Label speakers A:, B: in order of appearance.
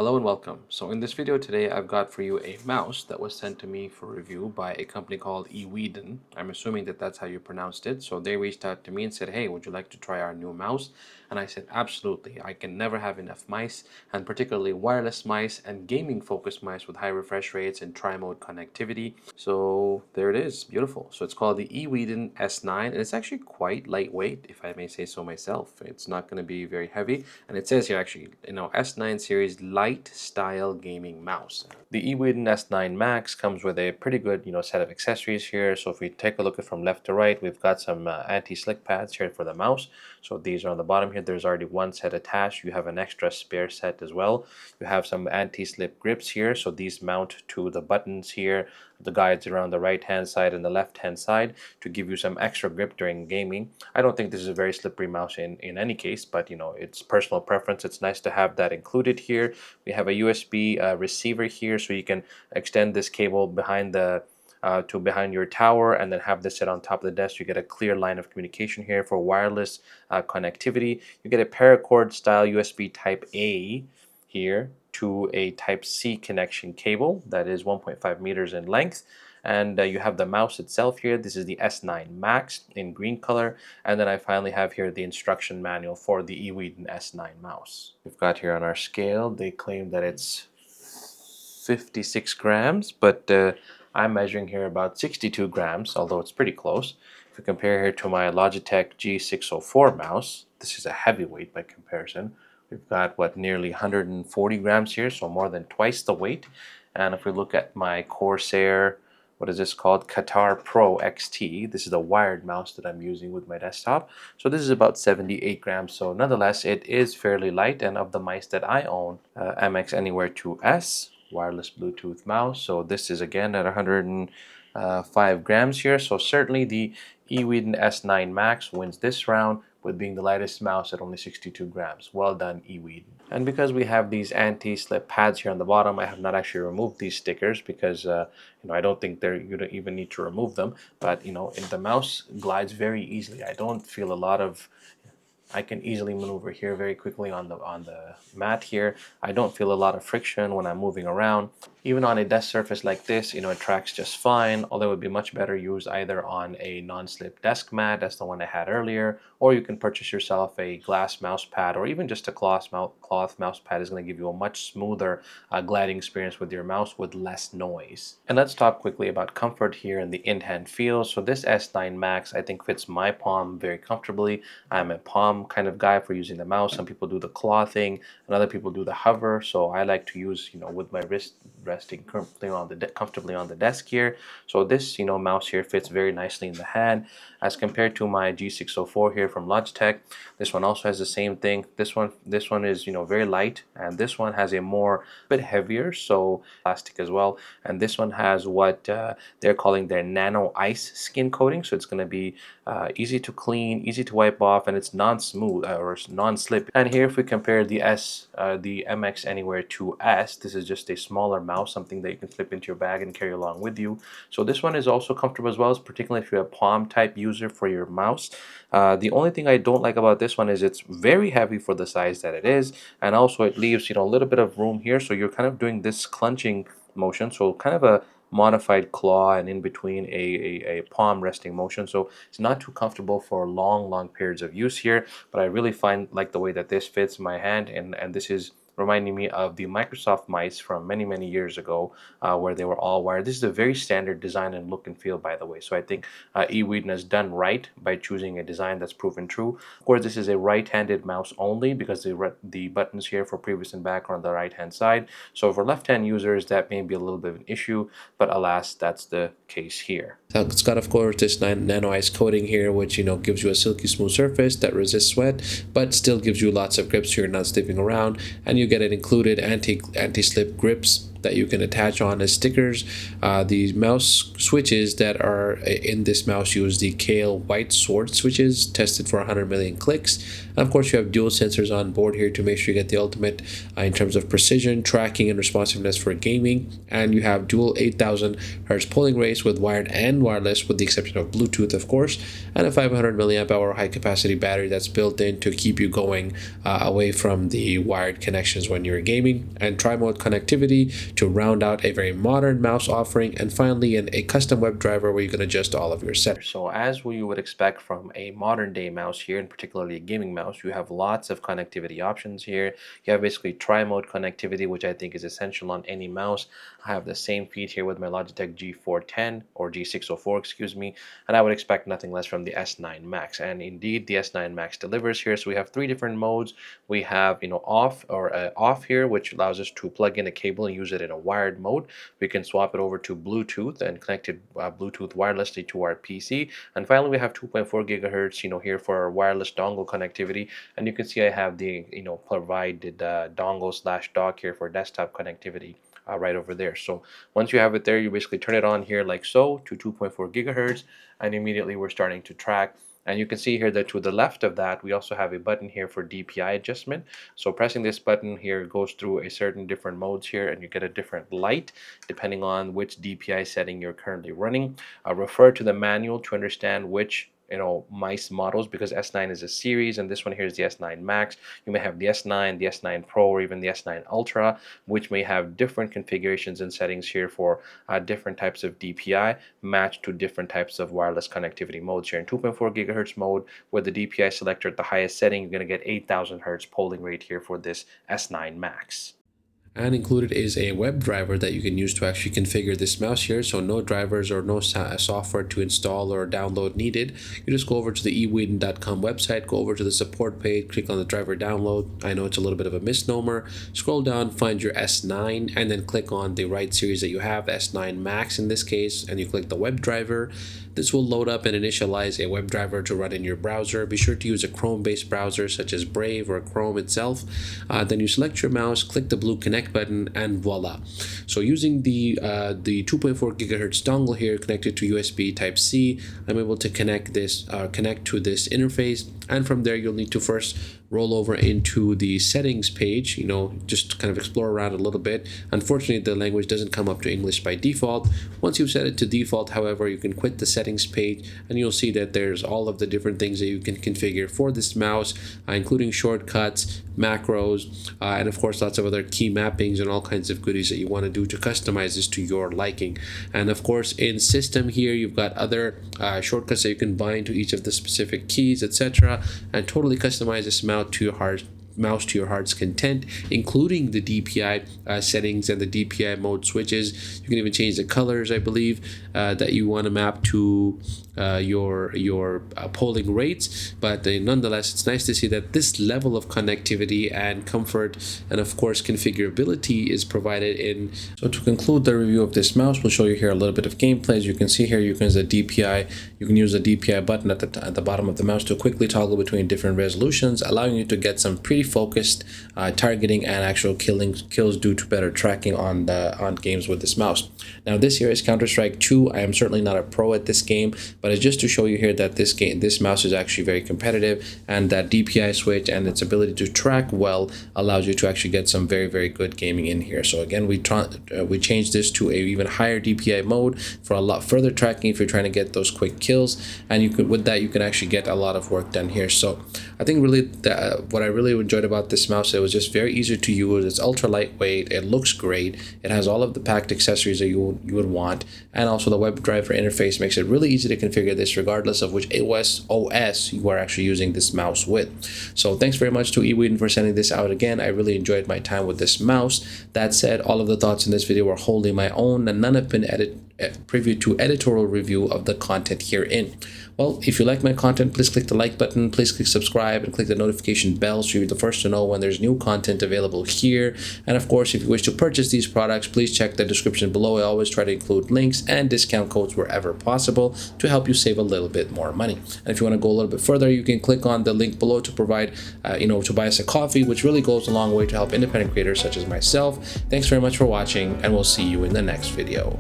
A: Hello and welcome. So in this video today, I've got for you a mouse that was sent to me for review by a company called EWEADN. I'm assuming that that's how you pronounced it. So they reached out to me and said, hey, would you like to try our new mouse? And I said, absolutely. I can never have enough mice, and particularly wireless mice and gaming focused mice with high refresh rates and tri-mode connectivity. So there it is. Beautiful. So it's called the EWEADN S9, and it's actually quite lightweight, if I may say so myself. It's not going to be very heavy. And it says here actually, S9 series light style gaming mouse. The EWEADN S9 Max comes with a pretty good, set of accessories here. So if we take a look at from left to right, we've got some anti-slick pads here for the mouse. So these are on the bottom here. There's already one set attached. You have an extra spare set as well. You have some anti-slip grips here. So these mount to the buttons here, the guides around the right hand side and the left hand side to give you some extra grip during gaming. I don't think this is a very slippery mouse in any case, but it's personal preference. It's nice to have that included here. We have a USB receiver here, so you can extend this cable behind the to behind your tower and then have this sit on top of the desk. You get a clear line of communication here for wireless connectivity. You get a paracord style USB type A here to a type C connection cable that is 1.5 meters in length. And you have the mouse itself here. This is the S9 Max in green color. And then I finally have here the instruction manual for the EWEADN S9 mouse. We've got here on our scale, they claim that it's 56 grams, but I'm measuring here about 62 grams, although it's pretty close. If we compare here to my Logitech G604 mouse, this is a heavyweight by comparison. We've got, nearly 140 grams here, so more than twice the weight. And if we look at my Corsair, what is this called? Qatar Pro XT. This is the wired mouse that I'm using with my desktop. So this is about 78 grams. So nonetheless, it is fairly light. And of the mice that I own, MX Anywhere 2S, wireless Bluetooth mouse. So this is again at 105 grams here. So certainly the EWEADN S9 Max wins this round with being the lightest mouse at only 62 grams. Well done, EWEADN. And because we have these anti-slip pads here on the bottom, I have not actually removed these stickers because I don't think you don't even need to remove them. But the mouse glides very easily. I don't feel a lot of. I can easily maneuver here very quickly on the mat here. I don't feel a lot of friction when I'm moving around. Even on a desk surface like this, it tracks just fine, although it would be much better used either on a non-slip desk mat, as the one I had earlier, or you can purchase yourself a glass mouse pad, or even just a cloth mouse pad is going to give you a much smoother gliding experience with your mouse with less noise. And let's talk quickly about comfort here and the in-hand feel. So this S9 Max, I think, fits my palm very comfortably. I'm a palm kind of guy for using the mouse. Some people do the claw thing, and other people do the hover. So I like to use, with my wrist resting comfortably on the desk here. So this, mouse here fits very nicely in the hand as compared to my G604 here from Logitech. This one also has the same thing. This one is, very light, and this one has a bit heavier, so plastic as well. And this one has what they're calling their nano ice skin coating. So it's going to be easy to clean, easy to wipe off, and it's non-smooth or non-slip. And here, if we compare the MX Anywhere 2S, this is just a smaller mouse, something that you can slip into your bag and carry along with you. So this one is also comfortable as well, particularly if you're a palm type user for your mouse. The only thing I don't like about this one is it's very heavy for the size that it is, and also it leaves a little bit of room here, so you're kind of doing this clenching motion, so kind of a modified claw and in between a palm resting motion. So it's not too comfortable for long periods of use here, but I really like the way that this fits my hand, and this is reminding me of the Microsoft mice from many years ago, where they were all wired. This is a very standard design and look and feel, by the way. So I think EWEADN has done right by choosing a design that's proven true. Of course, this is a right-handed mouse only because the buttons here for previous and back are on the right-hand side. So for left-hand users, that may be a little bit of an issue, but alas, that's the case here. So it's got, of course, this nano ice coating here, which gives you a silky smooth surface that resists sweat, but still gives you lots of grips so you're not slipping around, and you get it included anti-slip grips that you can attach on as stickers. The mouse switches that are in this mouse use the Kale White Sword switches, tested for 100 million clicks. And of course, you have dual sensors on board here to make sure you get the ultimate in terms of precision, tracking, and responsiveness for gaming. And you have dual 8,000 hertz polling rates with wired and wireless, with the exception of Bluetooth, of course, and a 500 milliamp hour high capacity battery that's built in to keep you going away from the wired connections when you're gaming, and tri-mode connectivity to round out a very modern mouse offering, and finally a custom web driver where you can adjust all of your settings. So as you would expect from a modern day mouse here, and particularly a gaming mouse, you have lots of connectivity options here. You have basically tri-mode connectivity, which I think is essential on any mouse. I have the same feed here with my Logitech G410 or G604, excuse me, and I would expect nothing less from the S9 Max. And indeed, the S9 Max delivers here. So we have three different modes. We have, off here, which allows us to plug in a cable and use it in a wired mode. We can swap it over to Bluetooth and connect it Bluetooth wirelessly to our PC. And finally, we have 2.4 gigahertz, here for our wireless dongle connectivity. And you can see I have the, provided dongle/dock here for desktop connectivity. Right over there. So once you have it there, you basically turn it on here like so to 2.4 gigahertz, and immediately we're starting to track. And you can see here that to the left of that, we also have a button here for DPI adjustment. So pressing this button here goes through a certain different modes here, and you get a different light depending on which DPI setting you're currently running. Refer to the manual to understand which mice models, because S9 is a series and this one here is the S9 Max. You may have the S9, the S9 Pro, or even the S9 Ultra, which may have different configurations and settings here for different types of DPI matched to different types of wireless connectivity modes here. In 2.4 gigahertz mode, with the DPI selector at the highest setting, you're going to get 8,000 hertz polling rate here for this S9 Max. And included is a web driver that you can use to actually configure this mouse here. So no drivers or no software to install or download needed. You just go over to the EWEADN.com website, go over to the support page, click on the driver download. I know it's a little bit of a misnomer. Scroll down, find your S9, and then click on the right series that you have, S9 Max in this case, and you click the web driver. This will load up and initialize a web driver to run in your browser. Be sure to use a Chrome-based browser such as Brave or Chrome itself. Then you select your mouse, click the blue connect button, and voila. So using the 2.4 gigahertz dongle here connected to USB Type-C, I'm able to connect to this interface, and from there you'll need to first roll over into the settings page, just kind of explore around a little bit. Unfortunately, the language doesn't come up to English by default. Once you've set it to default, however, you can quit the settings page, and you'll see that there's all of the different things that you can configure for this mouse, including shortcuts, macros, and of course lots of other key mappings and all kinds of goodies that you want to do to customize this to your liking. And of course, in system here, you've got other shortcuts that you can bind to each of the specific keys, etc., and totally customize this mouse to your heart's content, including the DPI settings and the DPI mode switches. You can even change the colors, I believe, that you want to map to your polling rates. But nonetheless, it's nice to see that this level of connectivity and comfort and of course configurability is provided in. So to conclude the review of this mouse, we'll show you here a little bit of gameplay. As you can see here, you can use the DPI button at the bottom of the mouse to quickly toggle between different resolutions, allowing you to get some pretty focused targeting and actual kills due to better tracking on games with this mouse. Now this here is Counter-Strike 2. I am certainly not a pro at this game, but it's just to show you here that this mouse is actually very competitive, and that DPI switch and its ability to track well allows you to actually get some very, very good gaming in here. So again, we changed this to a even higher DPI mode for a lot further tracking if you're trying to get those quick kills, and with that you can actually get a lot of work done here. So I think really what I really enjoyed about this mouse, it was just very easy to use. It's ultra lightweight, it looks great, it has all of the packed accessories that you would want, and also the web driver interface makes it really easy to configure this regardless of which OS you are actually using this mouse with. So thanks very much to EWEADN for sending this out again. I really enjoyed my time with this mouse. That said, all of the thoughts in this video were wholly my own, and none have been preview to editorial review of the content herein. Well, if you like my content, please click the like button, please click subscribe, and click the notification bell so you're the first to know when there's new content available here. And of course, if you wish to purchase these products, please check the description below. I always try to include links and discount codes wherever possible to help you save a little bit more money. And if you want to go a little bit further, you can click on the link below to provide, to buy us a coffee, which really goes a long way to help independent creators such as myself. Thanks very much for watching, and we'll see you in the next video.